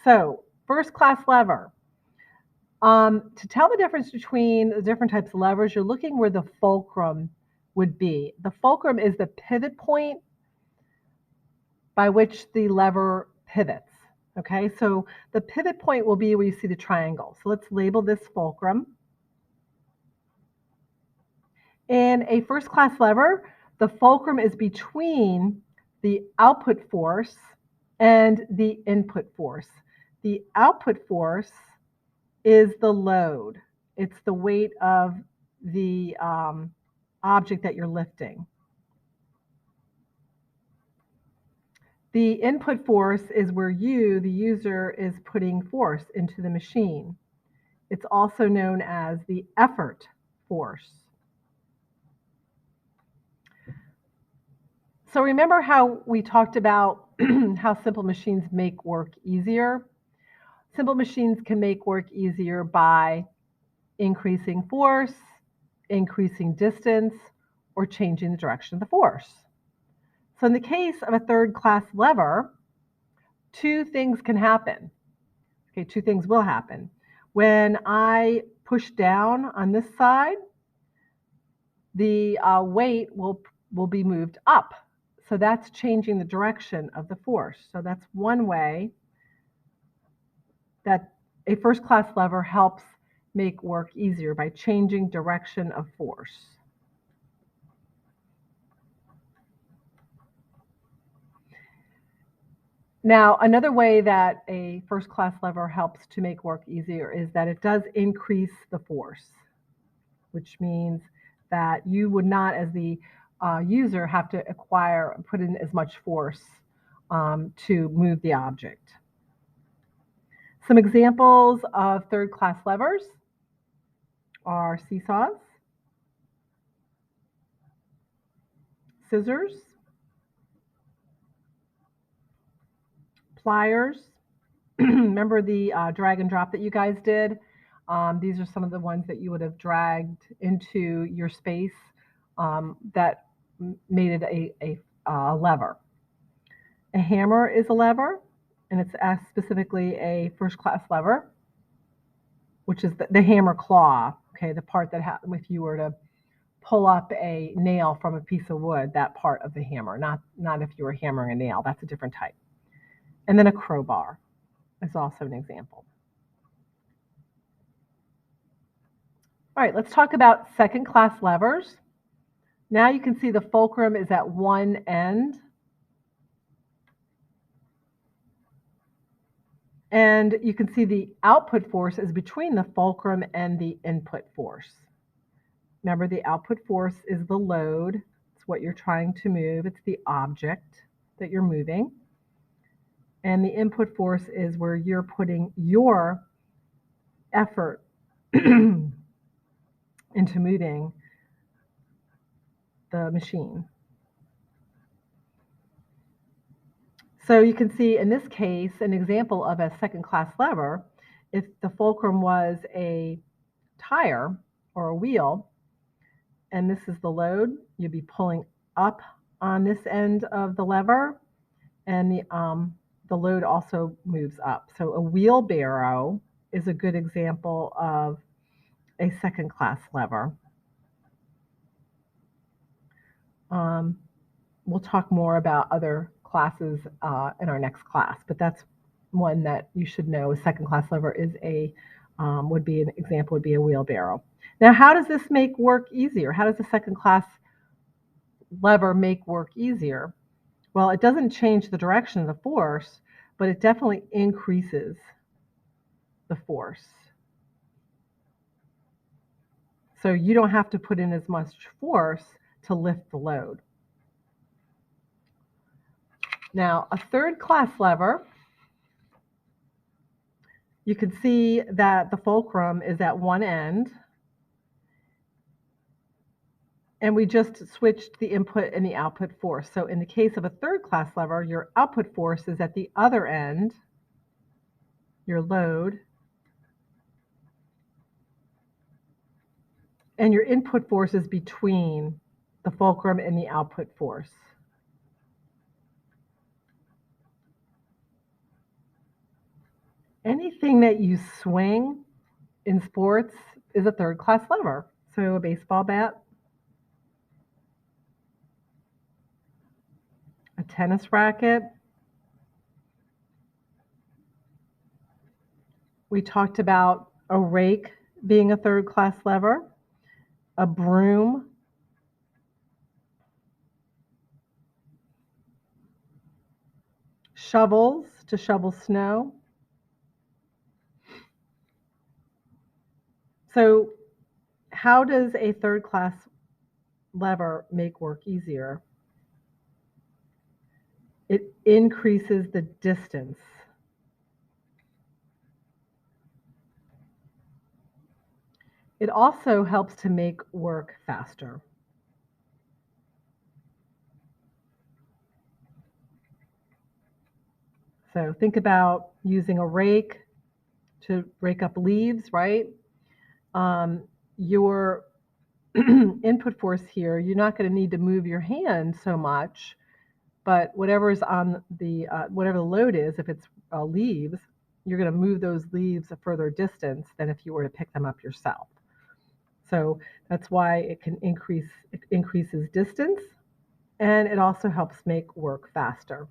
So first class lever. To tell the difference between the different types of levers, you're looking where the fulcrum would be. The fulcrum is the pivot point by which the lever pivots. Okay, so the pivot point will be where you see the triangle. So let's label this fulcrum. In a first class lever, the fulcrum is between the output force and the input force. The output force is the load. It's the weight of the object that you're lifting. The input force is where you, the user, is putting force into the machine. It's also known as the effort force. So remember how we talked about how simple machines make work easier? Simple machines can make work easier by increasing force, increasing distance, or changing the direction of the force. So in the case of a third class lever, two things can happen. Okay, two things will happen. When I push down on this side, the weight will be moved up. So that's changing the direction of the force. So that's one way that a first class lever helps make work easier by changing direction of force. Now, another way that a first class lever helps to make work easier is that it does increase the force, which means that you would not, as the user, have to put in as much force to move the object. Some examples of third class levers are seesaws, scissors, pliers. Remember the drag and drop that you guys did? These are some of the ones that you would have dragged into your space that made it a lever. A hammer is a lever, and it's specifically a first class lever, which is the hammer claw, okay, the part that if you were to pull up a nail from a piece of wood, that part of the hammer, not if you were hammering a nail, that's a different type. And then a crowbar is also an example. All right, let's talk about second class levers. Now you can see the fulcrum is at one end. And you can see the output force is between the fulcrum and the input force. Remember, the output force is the load. It's what you're trying to move. It's the object that you're moving. And the input force is where you're putting your effort into moving the machine. So you can see in this case an example of a second class lever. If the fulcrum was a tire or a wheel, and this is the load, you'd be pulling up on this end of the lever, and the load also moves up. So a wheelbarrow is a good example of a second class lever. We'll talk more about other classes in our next class, but that's one that you should know. A second class lever is would be an example would be a wheelbarrow. Now, how does this make work easier? How does a second class lever make work easier? Well, it doesn't change the direction of the force, but it definitely increases the force. So you don't have to put in as much force to lift the load. Now, a third class lever, you can see that the fulcrum is at one end, and we just switched the input and the output force. So in the case of a third class lever, your output force is at the other end, your load, and your input force is between the fulcrum and the output force. Anything that you swing in sports is a third class lever. So a baseball bat, a tennis racket. We talked about a rake being a third class lever, a broom, shovels to shovel snow. So how does a third class lever make work easier? It increases the distance. It also helps to make work faster. So think about using a rake to rake up leaves, right? Your input force here, you're not going to need to move your hand so much, but whatever's on the, whatever the load is, if it's leaves, you're going to move those leaves a further distance than if you were to pick them up yourself. So that's why it increases distance, and it also helps make work faster.